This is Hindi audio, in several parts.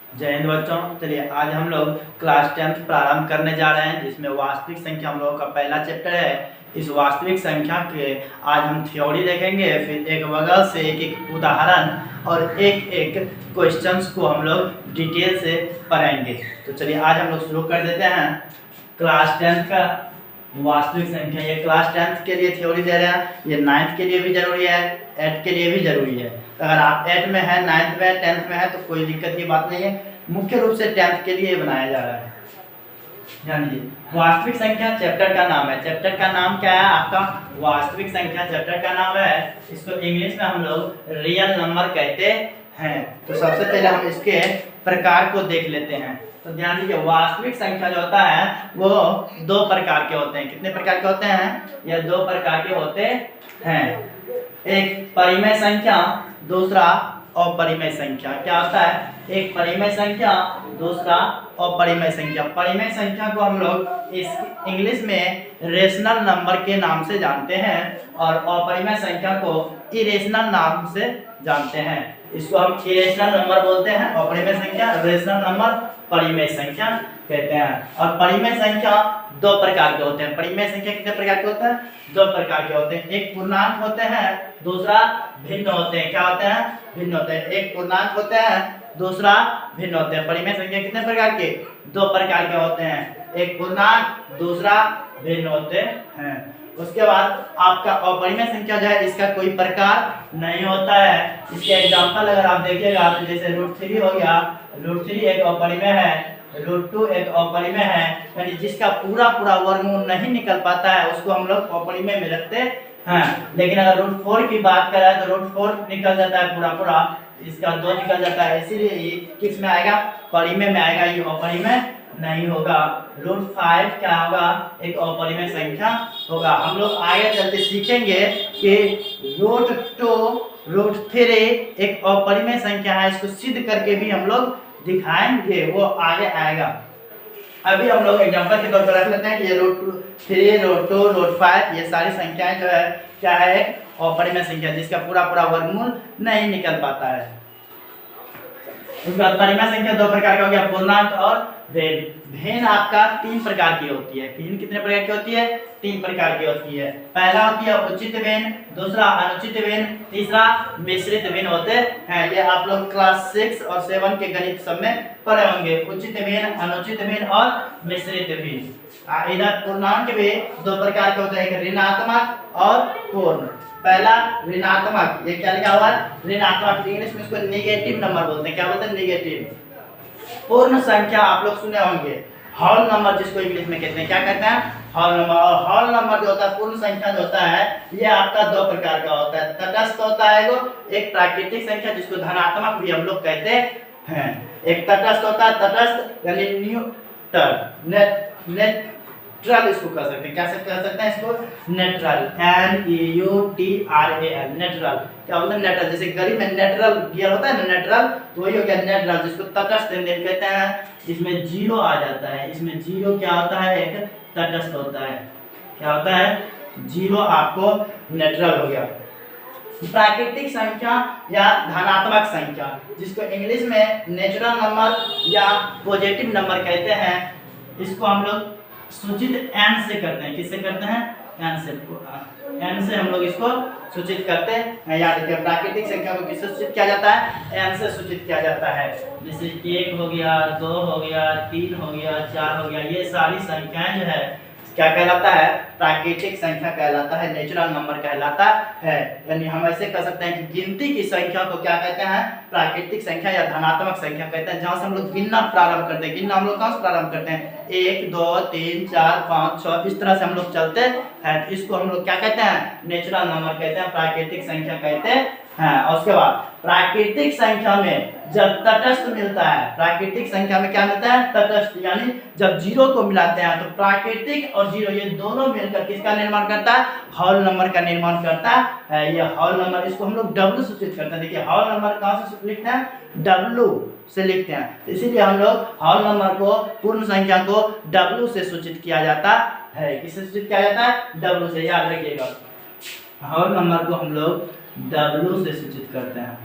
जय हिंद बच्चों। चलिए आज हम लोग क्लास 10 प्रारंभ करने जा रहे हैं, जिसमें वास्तविक संख्या हम लोगों का पहला चैप्टर है। इस वास्तविक संख्या के आज हम थ्योरी देखेंगे, फिर एक बगल से एक एक उदाहरण और एक एक क्वेश्चंस को हम लोग डिटेल से पढ़ेंगे। तो चलिए आज हम लोग शुरू कर देते हैं क्लास 10 का वास्तविक संख्या। ये क्लास 10 के लिए थ्योरी दे रहे हैं, ये 9th के लिए भी जरूरी है, 8 के लिए भी जरूरी है। तो अगर आप 8 में है, 9th में, 10th में है तो कोई दिक्कत की बात नहीं है। मुख्य रूप से 10th के लिए बनाया जा रहा है। जानिए वास्तविक संख्या चैप्टर का नाम है। चैप्टर का नाम क्या है आपका? वास्तविक संख्या चैप्टर का नाम है। इसको इंग्लिश में हम लोग रियल नंबर कहते हैं। तो सबसे पहले हम इसके प्रकार को देख लेते हैं। तो ध्यान दीजिए, वास्तविक संख्या जो होता है वो दो प्रकार के होते हैं। कितने प्रकार के होते हैं? यह दो प्रकार के होते हैं। एक परिमेय संख्या, दूसरा अपरिमेय संख्या। क्या होता है? एक परिमेय संख्या, दूसरा अपरिमेय संख्या। परिमेय संख्या को हम लोग इस इंग्लिश में रेशनल नंबर के नाम से जानते हैं और अपरिमेय संख्या को इरेशनल नाम से जानते हैं। इसको हम इरेशनल नंबर बोलते हैं, अपरिमेय संख्या रेशनल नंबर परिमेय संख्या कहते हैं। और परिमेय संख्या दो प्रकार के होते हैं। परिमेय संख्या कितने प्रकार के होते हैं? दो प्रकार के होते हैं। एक पूर्णांक होते हैं, दूसरा भिन्न होते हैं। क्या होते हैं? भिन्न होते हैं। एक पूर्णांक होते हैं, दूसरा भिन्न होते हैं। परिमेय संख्या कितने प्रकार के? दो प्रकार के होते हैं। एक पूर्णांक, दूसरा भिन्न होते हैं। उसके बाद आपका अपरिमेय संख्या जो है इसका कोई प्रकार नहीं होता है। इसके एग्जांपल अगर आप देखिएगा तो जैसे √3 हो गया, √3 एक अपरिमेय है, √2 एक अपरिमेय है, यानी जिसका पूरा वर्गमूल नहीं निकल पाता है उसको हम लोग अपरिमेय में रखते हैं। लेकिन अगर √4 की बात करें तो √4 निकल जाता है पूरा, इसका 2 निकल जाता है, इसीलिए किस में आएगा? परिमेय में आएगा, ये अपरिमेय नहीं होगा। √5 क्या होगा? एक अपरिमेय संख्या होगा। हम लोग आगे चलते सीखेंगे कि √2 √3 एक अपरिमेय संख्या है। इसको सिद्ध करके भी हम लोग दिखाएंगे, वो आगे आएगा। अभी हम लोग एग्जांपल के तौर पर रख लेते हैं कि ये √3 √2 √5 ये सारी संख्याएं जो है क्या है? एक अपरिमेय संख्या जिसका पूरा वर्गमूल नहीं निकल पाता है। उसके बाद परिमेय संख्या दो प्रकार का हो गया, पूर्णांक और भिन्न। भिन्न आपका 3 प्रकार की होती है। भिन्न कितने प्रकार की होती है? 3 प्रकार की होती है। पहला होती है उचित भिन्न, दूसरा अनुचित भिन्न, तीसरा मिश्रित भिन्न होते हैं। ये आप लोग क्लास 6 और 7 के गणित सब में पढ़े होंगे। उचित भिन्न, अनुचित भिन्न और मिश्रित भिन्न। इधर पूर्णांक भी दो प्रकार के होते हैं, एक ऋणात्मक और पूर्ण। पहला ऋणात्मक, ये क्या लिखा हुआ है? ऋणात्मक। इंग्लिश में इसको नेगेटिव नंबर बोलते हैं। क्या बोलते हैं? नेगेटिव। पूर्ण संख्या आप लोग सुने होंगे, होल नंबर जिसको इंग्लिश में कहते हैं। क्या कहते हैं? Whole number. और होल नंबर जो होता है, पूर्ण संख्या जो होता है, ये आपका दो प्रकार का होता है। तटस्थ होता है एक प्राकृतिक संख्या जिसको धनात्मक भी हम लोग कहते हैं। एक तटस्थ होता है, तटस्थ यानी न्यूट्रल इसको कह सकते हैं। क्या कह सकते हैं इसको? Neutral, NEUTRAL, neutral. क्या बोलते हैं? नेट्रल। जैसे गाड़ी में नेट्रल गियर होता है ना, नेट्रल, तो वही हो गया नेट्रल, जिसको तटस्थ इंजन कहते हैं, जिसमें जीरो आ जाता है। इसमें जीरो क्या होता है? एक तटस्थ होता है। क्या होता है? जीरो आपको नेट्रल हो गया। प्राकृतिक संख्या या धनात्मक संख्या जिसको इंग्लिश में नेचुरल नंबर या पॉजिटिव नंबर कहते हैं, इसको हम लोग सूचित n से करते हैं। किससे करते हैं? n से हम लोग इसको सूचित करते हैं। याद रखिए, प्राकृतिक संख्या को किससे सूचित किया जाता है? n से सूचित किया जाता है। जैसे 1 हो गया, 2 हो गया, 3 हो गया, 4 हो गया, ये सारी संख्याएं जो है क्या कहलाता है? प्राकृतिक संख्या कहलाता है, नेचुरल नंबर कहलाता है। यानी हम ऐसे कह सकते हैं कि गिनती की संख्या को क्या कहते हैं? प्राकृतिक संख्या या धनात्मक संख्या कहते हैं। जहां से हम लोग गिनना प्रारंभ करते हैं। गिनना हम लोग कहां से प्रारंभ करते हैं? 1 2 3 4 5 6 इस तरह से हम लोग चलते हैं। इसको हम लोग क्या कहते हैं? नेचुरल नंबर कहते हैं, प्राकृतिक संख्या कहते हैं। और उसके बाद प्राकृतिक संख्या में जब तटस्थ मिलता है, प्राकृतिक संख्या में क्या मिलता है? तटस्थ। यानी जब जीरो को मिलाते हैं तो प्राकृतिक और जीरो ये दोनों मिलकर किसका निर्माण करता है? होल नंबर का निर्माण करता है। ये होल नंबर, इसको हम लोग W सूचित करते हैं। देखिए होल नंबर कहां से लिखते हैं? W से लिखते हैं। इसीलिए हम लोग होल नंबर को, पूर्ण संख्या को W से सूचित किया जाता है। किससे सूचित किया जाता है? W से। याद रखिएगा, होल नंबर को हम लोग W से सूचित करते हैं।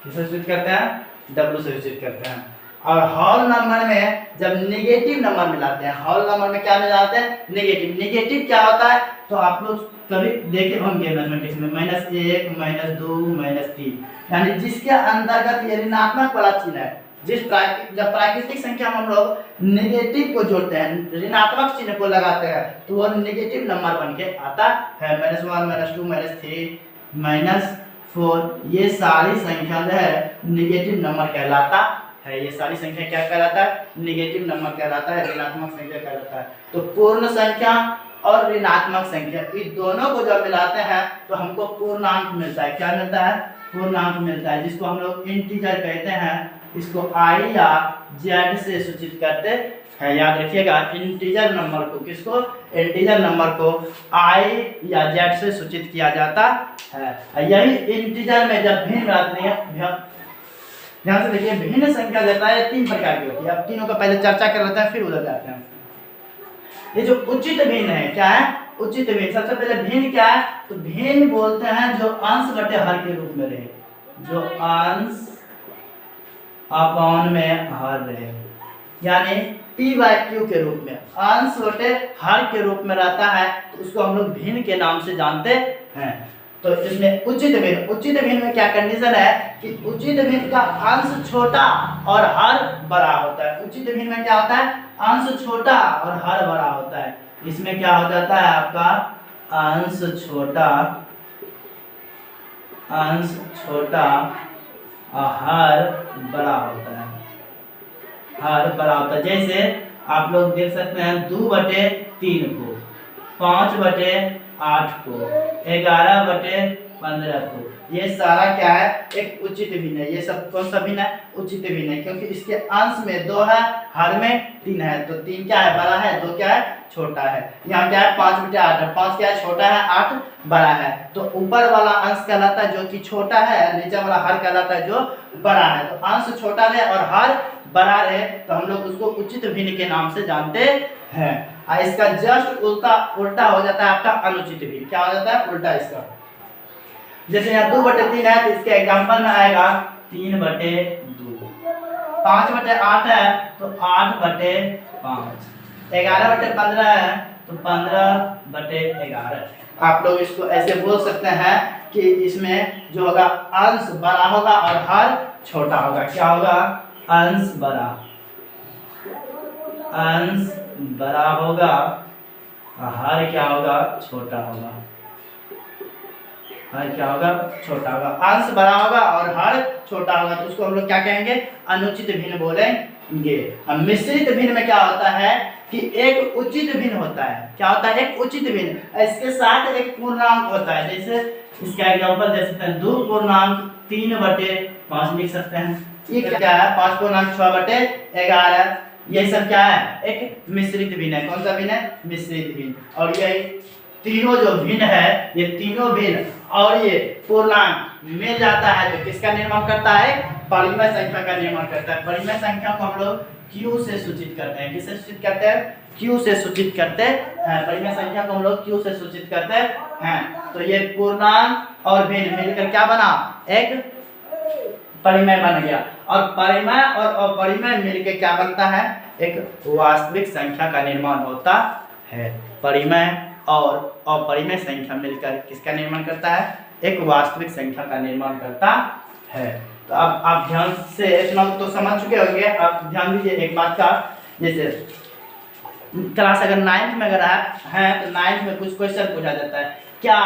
किससे सूचित करते हैं? W से सूचित करते हैं। और होल नंबर में जब नेगेटिव नंबर मिलाते हैं, होल नंबर में क्या मिलाते हैं, नेगेटिव। नेगेटिव क्या होता है, तो आप लोग कभी देखे होंगे मैथमेटिक्स में -1 -2 -3, यानी जिसके अंतर्गत ये ऋणात्मक वाला चिन्ह है। जब प्राकृतिक संख्या में हम लोग नेगेटिव को जोड़ते हैं, ऋणात्मक चिन्ह को लगाते हैं, तो वो नेगेटिव नंबर बन के आता है। -1 -2 -3 -4 ये सारी संख्या जो है नेगेटिव नंबर कहलाता है। ये सारी संख्या क्या कहलाता है, नेगेटिव नंबर कहलाता है, ऋणात्मक संख्या कहलाता है। तो पूर्ण संख्या और ऋणात्मक संख्या इस दोनों को जब मिलाते हैं तो हमको पूर्णांक मिलता है। क्या मिलता है, पूर्णांक मिलता है, जिसको हम लोग इंटीजर कहते हैं। इसको i या z से सूचित करते हैं। याद रखिएगा, इंटीजर नंबर को, किसको, इंटीजर नंबर को i या z से सूचित किया जाता है। यही इंटीजर में जब भिन्न रहती है, ध्यान से देखिए, भिन्न संख्या देता है 3 प्रकार की होती है। अब तीनों का पहले चर्चा कर लेते हैं, फिर उधर जाते हैं। ये जो उचित भिन्न है, क्या है, उचित भिन्न। सबसे पहले भिन्न क्या है, तो भिन्न बोलते हैं जो अंश बटे हर के रूप में रहे, जो अंश अपॉन में हर रहे, यानी p/q के रूप में, अंश बटे हर के रूप में रहता है, तो उसको हम लोग भिन्न के नाम से जानते हैं। तो इसमें उचित भिन्न, उचित भिन्न में क्या कंडीशन है कि उचित भिन्न का अंश छोटा और हर बड़ा होता है। उचित भिन्न में क्या होता है, अंश छोटा और हर बड़ा होता है। इसमें क्या हो जाता है आपका, अंश छोटा और हर बड़ा होता है, हर बड़ा होता है। जैसे आप लोग देख सकते हैं 2/3 को, 5/8 को, 11/15 को, ये सारा क्या है, एक उचित भिन्न है। ये सब कौन सा भिन्न है, उचित भिन्न है, क्योंकि इसके अंश में 2 है, हर में 3 है। तो 3 क्या है, बड़ा है, 2 क्या है, छोटा है। यहाँ क्या है, 5/8 है, 5 क्या है, छोटा है, 8 बड़ा है। तो ऊपर वाला अंश कहलाता है जो कि छोटा है, नीचे वाला हर कहलाता है जो बड़ा है। तो अंश छोटा रहे और हर बड़ा रहे तो हम लोग उसको उचित भिन्न के नाम से जानते हैं। इसका जस्ट उल्टा हो जाता है आपका अनुचित भिन्न। क्या हो जाता है, उल्टा इसका। जैसे यहाँ 2/3 है, तो इसके एग्जाम्पल में आएगा 3/2। 5/8 है तो 8/5। 11/15 है तो 15/11। आप लोग इसको ऐसे बोल सकते हैं कि इसमें जो होगा अंश बड़ा होगा और हर छोटा होगा। क्या होगा, अंश बड़ा होगा और हर क्या होगा, छोटा होगा। हर क्या होगा, छोटा होगा। अंश बड़ा होगा और हर छोटा होगा, तो उसको हम लोग क्या कहेंगे, अनुचित भिन्न बोलेंगे। अब मिश्रित भिन्न में क्या होता है कि एक उचित भिन्न होता है। क्या होता है, एक उचित भिन्न, इसके साथ एक पूर्णांक होता है। जैसे इसका एग्जांपल दे सकते हैं, 2/3/5 लिख सकते हैं। ये क्या है, 5×6/11। ये सब क्या है, एक मिश्रित भिन्न है। कौन सा भिन्न है, मिश्रित भिन्न। और ये तीनों जो भिन्न है, ये तीनों भिन्न और ये पूर्णांक मिल जाता है तो किसका निर्माण करता है, परिमेय संख्या का निर्माण करता है। परिमेय संख्या को हम लोग Q से सूचित करते हैं। किससे सूचित करते हैं, Q से सूचित करते हैं। परिमेय संख्या को हम लोग Q से सूचित करते हैं। तो ये पूर्णांक और भिन्न मिलकर क्या बना, एक परिमेय बन गया। और परिमेय और अपरिमेय मिलकर क्या बनता है, एक वास्तविक संख्या का निर्माण होता है। परिमेय और अपरिमेय संख्या मिलकर किसका निर्माण करता है, एक वास्तविक संख्या का निर्माण करता है। तो अब आप ध्यान से इतना तो समझ चुके होंगे। आप ध्यान दीजिए एक बात का, जैसे क्लास अगर 9th में अगर है तो 9th में कुछ क्वेश्चन पूछा जाता है, क्या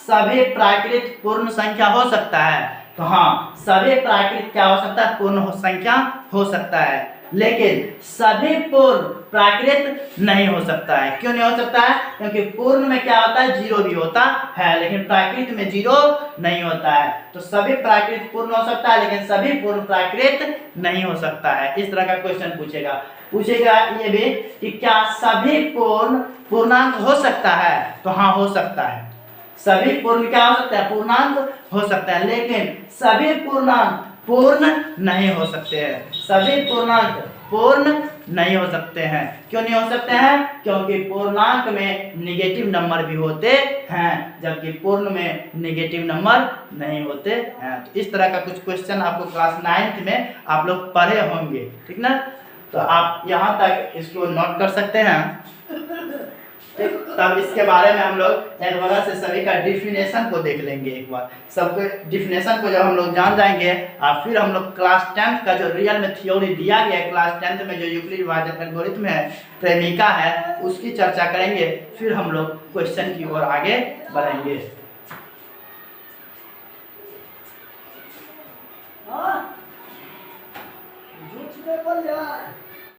सभी प्राकृत पूर्ण संख्या हो सकता है। तो हाँ, सभी प्राकृत क्या हो सकता है, पूर्ण संख्या हो सकता है, लेकिन सभी पूर्ण प्राकृत नहीं हो सकता है। क्यों नहीं हो सकता है, क्योंकि पूर्ण में क्या होता है, 0 भी होता है, लेकिन प्राकृत में 0 नहीं होता है। तो सभी प्राकृत पूर्ण हो सकता है, लेकिन सभी पूर्ण प्राकृत नहीं हो सकता है। इस तरह का क्वेश्चन पूछेगा ये भी कि क्या सभी पूर्ण पूर्णांक हो सकता है। तो हाँ, हो सकता है। सभी पूर्ण क्या हो सकता है, पूर्णांक हो सकता है, लेकिन सभी पूर्णांक पूर्ण नहीं हो सकते हैं। सभी पूर्णांक पूर्ण नहीं हो सकते हैं। क्यों नहीं हो सकते हैं? क्योंकि पूर्णांक में नेगेटिव नंबर भी होते हैं, जबकि पूर्ण में नेगेटिव नंबर नहीं होते हैं। तो इस तरह का कुछ क्वेश्चन आपको क्लास 9th में आप लोग पढ़े होंगे, ठीक ना। तो आप यहाँ तक इसको नोट कर सकते हैं। तब इसके बारे में हम लोग एक बार से सभी का डिफिनेशन को देख लेंगे। एक बार सबके डिफिनेशन को जब हम लोग जान जाएंगे और फिर हम लोग क्लास 10th का जो रियल में थ्योरी दिया गया है, क्लास 10th में जो यूक्लिड डिवीजन एल्गोरिथम है, प्रेमिका है, उसकी चर्चा करेंगे। फिर हम लोग क्वेश्चन की ओर आगे बढ़ेंगे। हाँ? झूठ में बोल यार।